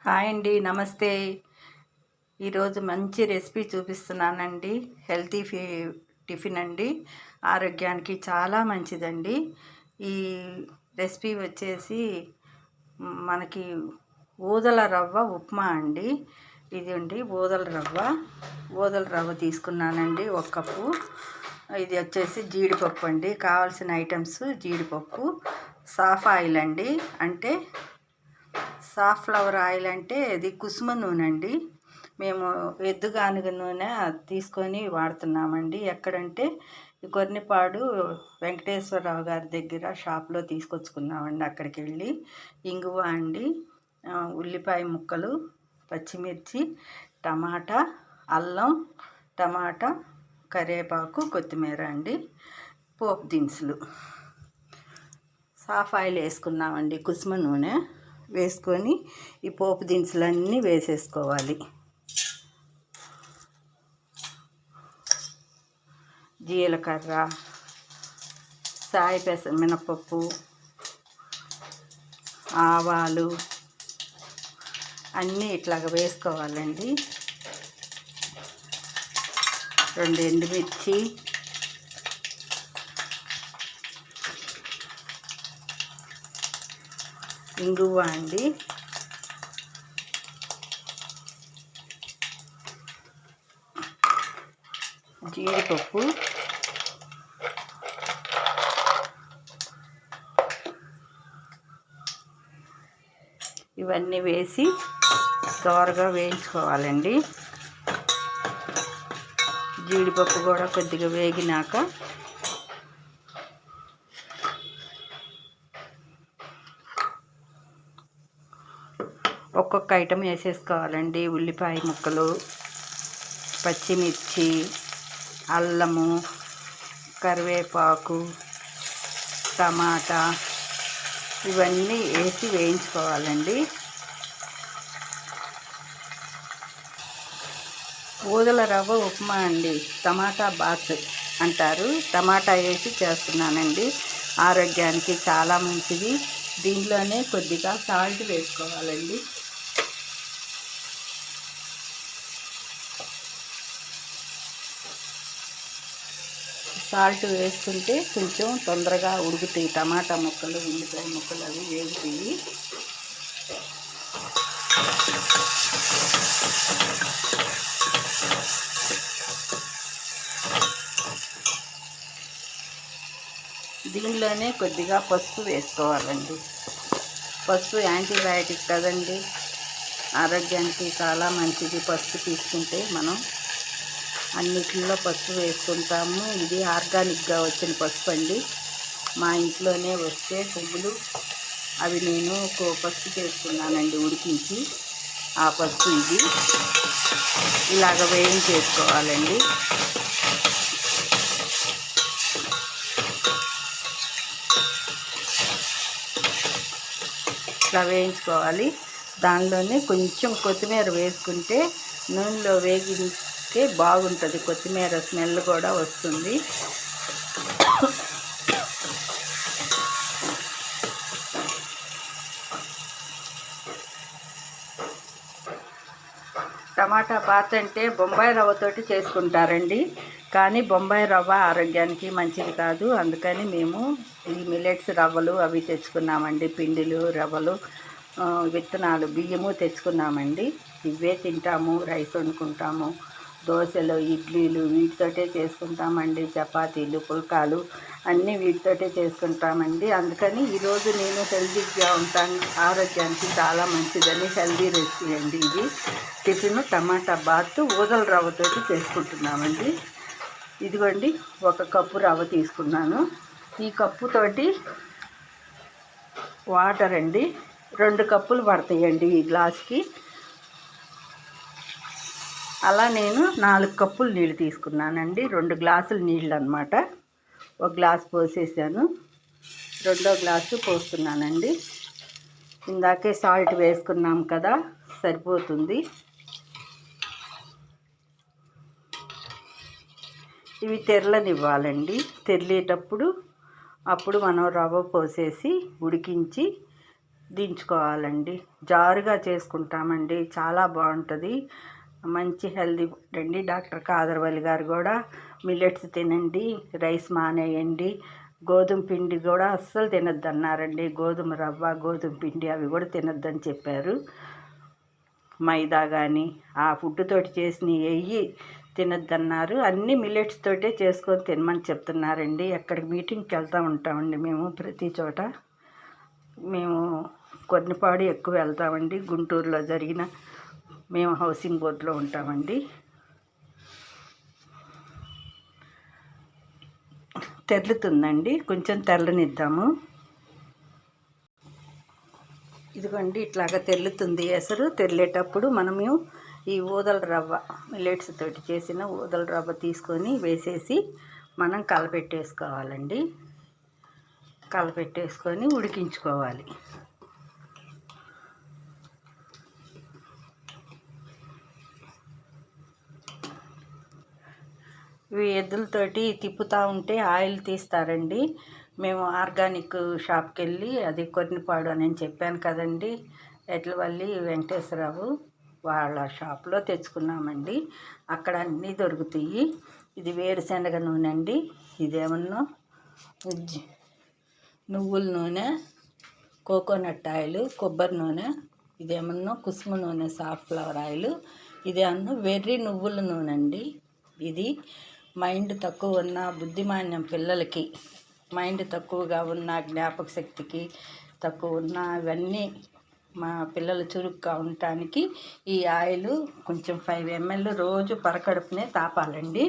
Hi అండి, నమస్తే. ఈరోజు మంచి రెసిపీ చూపిస్తున్నానండి. హెల్తీ టిఫిన్ అండి. ఆరోగ్యానికి చాలా మంచిదండి. ఈ రెసిపీ వచ్చేసి మనకి ఊదల రవ్వ ఉప్మా అండి. ఇది అండి ఊదల రవ్వ తీసుకున్నానండి 1 కప్పు. ఇది వచ్చేసి జీడిపప్పు అండి. కావాల్సిన ఐటమ్స్ జీడిపప్పు, సాఫ్ ఆయిల్ అండి, అంటే సాఫ్లవర్ ఆయిల్ అంటే ఇది కుసుమ నూనె అండి. మేము ఎద్దుగానుగ నూనె తీసుకొని వాడుతున్నామండి. ఎక్కడంటే కొర్నిపాడు వెంకటేశ్వరరావు గారి దగ్గర షాప్లో తీసుకొచ్చుకున్నామండి. అక్కడికి వెళ్ళి ఇంగువ అండి, ఉల్లిపాయ ముక్కలు, పచ్చిమిర్చి, టమాటా, అల్లం, టమాటా, కరివేపాకు, కొత్తిమీర అండి, పోపు దినుసులు, సాఫ్ ఆయిల్ వేసుకున్నామండి. కుసుమ నూనె వేసుకొని ఈ పోపు దినుసులన్నీ వేసేసుకోవాలి. జీలకర్ర, సాయి మినపప్పు, ఆవాలు అన్నీ ఇట్లాగ వేసుకోవాలండి. 2 ఎండుమిర్చి, ఇంగువ అండి, జీడిపప్పు, ఇవన్నీ వేసి దోరగా వేయించుకోవాలండి. జీడిపప్పు కూడా కొద్దిగా వేగినాక ఒక్కొక్క ఐటెం వేసేసుకోవాలండి. ఉల్లిపాయ ముక్కలు, పచ్చిమిర్చి, అల్లము, కరివేపాకు, టమాటా ఇవన్నీ వేసి వేయించుకోవాలండి. ఊదల రవ్వ ఉప్మా అండి, టమాటా బాత్ అంటారు. టమాటా వేసి చేస్తున్నానండి. ఆరోగ్యానికి చాలా మంచిది. దీంట్లోనే కొద్దిగా సాల్ట్ వేసుకోవాలండి. సాల్ట్ వేసుకుంటే కొంచెం తొందరగా ఉడుకుతాయి. టమాటా ముక్కలు, ఉల్లిపాయ ముక్కలు అవి వేగుతాయి. దీనిలోనే కొద్దిగా పసుపు వేసుకోవాలండి. పసుపు యాంటీబయాటిక్ కదండి, ఆరోగ్యానికి చాలా మంచిది. పసుపు తీసుకుంటే మనం అన్నిటిలో పసుపు వేసుకుంటాము. ఇది ఆర్గానిక్గా వచ్చిన పసుపు అండి. మా ఇంట్లోనే వస్తే పువ్వులు అవి నేను పసుపు చేసుకున్నానండి ఉడికించి. ఆ పసుపు ఇది ఇలాగ వేయించేసుకోవాలండి. ఇట్లా వేయించుకోవాలి. దానిలోనే కొంచెం కొత్తిమీర వేసుకుంటే నూనెలో వేగిస్తే బాగుంటుంది. కొత్తిమీర స్మెల్ కూడా వస్తుంది. టమాటా బాత్ అంటే బొంబాయి రవ్వతోటి చేసుకుంటారండి. కానీ బొంబాయి రవ్వ ఆరోగ్యానికి మంచిది కాదు. అందుకని మేము ఈ మిల్లెట్స్ రవ్వలు అవి తెచ్చుకున్నామండి. పిండిలు, రవ్వలు, విత్తనాలు, బియ్యము తెచ్చుకున్నామండి. ఇవే తింటాము. రైస్ వండుకుంటాము, దోశలు, ఇడ్లీలు వీటితోటే చేసుకుంటామండి. చపాతీలు, పుల్కాలు అన్నీ వీటితోటే చేసుకుంటామండి. అందుకని ఈరోజు నేను హెల్తీగా ఉంటాను. ఆరోగ్యానికి చాలా మంచిదని హెల్తీ రెసిపీ అండి ఇది. టిఫిన్ టమాటా బాత్ ఊదల రవ్వతోటి చేసుకుంటున్నామండి. ఇదిగోండి 1 కప్పు రవ్వ తీసుకున్నాను. ఈ కప్పుతోటి వాటర్ అండి 2 కప్పులు పడతాయండి ఈ గ్లాస్కి. అలా నేను 4 కప్పులు నీళ్ళు తీసుకున్నానండి. 2 గ్లాసులు నీళ్ళు అన్నమాట. 1 గ్లాస్ పోసేసాను, 2వ గ్లాసు పోస్తున్నానండి. ఇందాకే సాల్ట్ వేసుకున్నాం కదా, సరిపోతుంది. ఇవి తెరలనివ్వాలండి. తెరిలేటప్పుడు అప్పుడు మనం రవ్వ పోసేసి ఉడికించి దించుకోవాలండి. జారుగా చేసుకుంటామండి, చాలా బాగుంటుంది. మంచి హెల్దీ ఫుడ్ అండి. డాక్టర్ కాదర్వల్లి గారు కూడా మిల్లెట్స్ తినండి, రైస్ మానేయండి, గోధుమ పిండి కూడా అస్సలు తినొద్దు అన్నారండి. గోధుమ రవ్వ, గోధుమ పిండి అవి కూడా తినొద్దని చెప్పారు. మైదా కానీ ఆ ఫుడ్ తోటి చేసినవి వెయ్యి తినొద్దన్నారు. అన్నీ మిల్లెట్స్ తోటే చేసుకొని తినమని చెప్తున్నారండి. ఎక్కడికి మీటింగ్కి వెళ్తూ ఉంటామండి మేము, ప్రతి చోట. మేము కొన్నిపాడు ఎక్కువ వెళ్తామండి. గుంటూరులో జరిగిన మేము హౌసింగ్ బోర్డులో ఉంటామండి. తెర్లుతుందండి, కొంచెం తెల్లనిద్దాము. ఇదిగోండి ఇట్లాగా తెల్లుతుంది ఎసరు. తెల్లేటప్పుడు మనము ఈ ఊదల రవ్వ, మిల్లెట్స్ తోటి చేసిన ఊదల రవ్వ తీసుకొని వేసేసి మనం కలపెట్టేసుకోవాలండి. కలపెట్టేసుకొని ఉడికించుకోవాలి. ఇవి ఎద్దులతోటి తిప్పుతూ ఉంటే ఆయిల్ తీస్తారండి. మేము ఆర్గానిక్ షాప్కి వెళ్ళి, అది కొన్నిపాడు అని చెప్పాను కదండి, ఎడ్లవల్లి వెంకటేశ్వరరావు వాళ్ళ షాప్లో తెచ్చుకున్నామండి. అక్కడ అన్నీ దొరుకుతాయి. ఇది వేరుశనగ నూనె అండి, ఇదేమన్నా నువ్వుల నూనె, కోకోనట్ ఆయిల్, కొబ్బరి నూనె, ఇదేమన్నా కుసుమ నూనె, సాఫ్లవర్ ఆయిల్, ఇదేమన్నా వెర్రి నువ్వుల నూనె అండి. ఇది మైండ్ తక్కువ ఉన్న బుద్ధిమాన్యం పిల్లలకి, మైండ్ తక్కువగా ఉన్న జ్ఞాపక శక్తికి తక్కువ ఉన్న ఇవన్నీ మా పిల్లలు చురుగ్గా ఉండటానికి ఈ ఆయిల్ కొంచెం 5 ml రోజు పరకడుపునే తాపాలండి.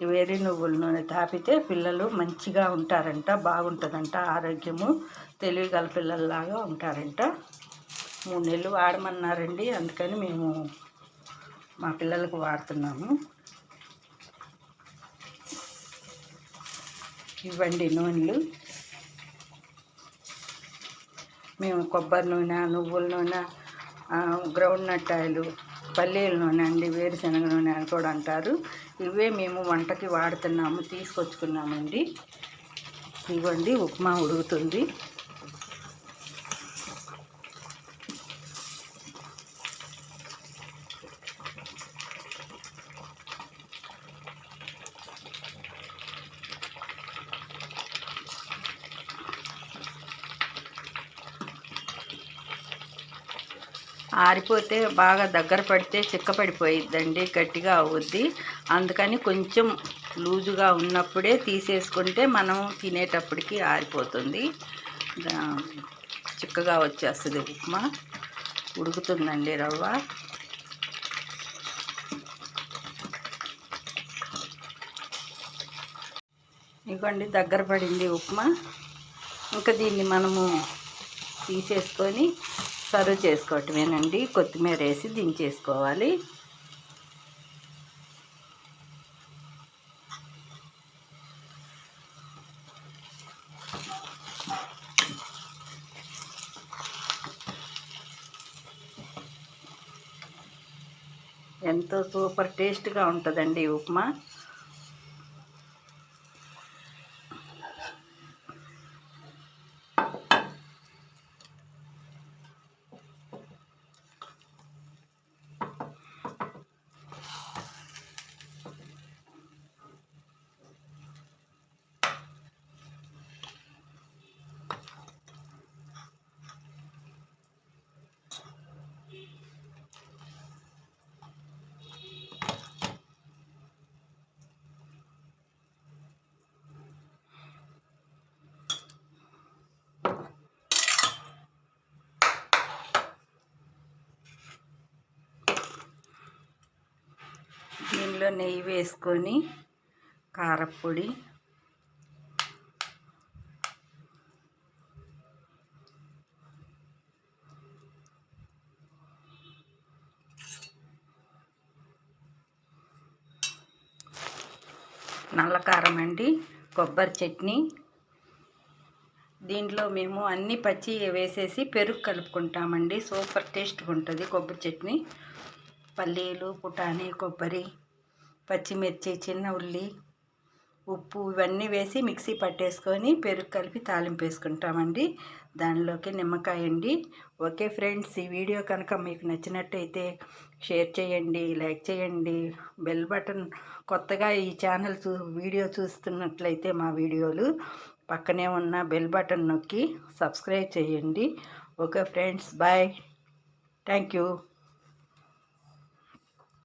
ఈ వేరే నువ్వుల నూనె తాపితే పిల్లలు మంచిగా ఉంటారంట, బాగుంటుందంట, ఆరోగ్యము, తెలివిగల పిల్లల్లాగా ఉంటారంట. 3 నెలలు వాడమన్నారండి, అందుకని మేము మా పిల్లలకు వాడుతున్నాము. ఇవ్వండి నూనెలు. మేము కొబ్బరి నూనె, నువ్వుల నూనె, గ్రౌండ్ నట్ ఆయిల్, పల్లీల నూనె అండి, వేరుశనగ నూనె అని కూడా అంటారు, ఇవే మేము వంటకి వాడుతున్నాము, తీసుకొచ్చుకున్నామండి. ఇవ్వండి ఉప్మా ఉడుకుతుంది. ఆరిపోతే బాగా దగ్గర పడితే చిక్కపడిపోయిద్దండి, గట్టిగా అవుద్ది. అందుకని కొంచెం లూజుగా ఉన్నప్పుడే తీసేసుకుంటే మనం తినేటప్పటికి ఆరిపోతుంది, చిక్కగా వచ్చేస్తుంది ఉప్మా. ఉడుకుతుందండి రవ్వ. ఇదిగోండి దగ్గర పడింది ఉప్మా. ఇంకా దీన్ని మనము తీసేసుకొని సర్వ్ చేసుకోవటమేనండి. కొత్తిమీర వేసి దించేసుకోవాలి. ఎంతో సూపర్ టేస్ట్గా ఉంటుందండి ఉప్మా. దీనిలో నెయ్యి వేసుకొని కారపొడి, నల్ల కారం అండి, కొబ్బరి చట్నీ. దీంట్లో మేము అన్ని పచ్చి వేసేసి పెరుగు కలుపుకుంటామండి, సూపర్ టేస్ట్గా ఉంటుంది కొబ్బరి చట్నీ. పల్లీలు, పుటానీ, కొబ్బరి, పచ్చిమిర్చి, చిన్న ఉల్లి, ఉప్పు ఇవన్నీ వేసి మిక్సీ పట్టేసుకొని పెరుగు కలిపి తాలింపు వేసుకుంటామండి. దానిలోకి నిమ్మకాయ అండి. ఓకే ఫ్రెండ్స్, ఈ వీడియో కనుక మీకు నచ్చినట్టయితే షేర్ చేయండి, లైక్ చేయండి. బెల్ బటన్ కొత్తగా ఈ ఛానల్ వీడియో చూస్తున్నట్లయితే మా వీడియోలు పక్కనే ఉన్న బెల్ బటన్ నొక్కి సబ్స్క్రైబ్ చేయండి. Okay friends, bye. Thank you.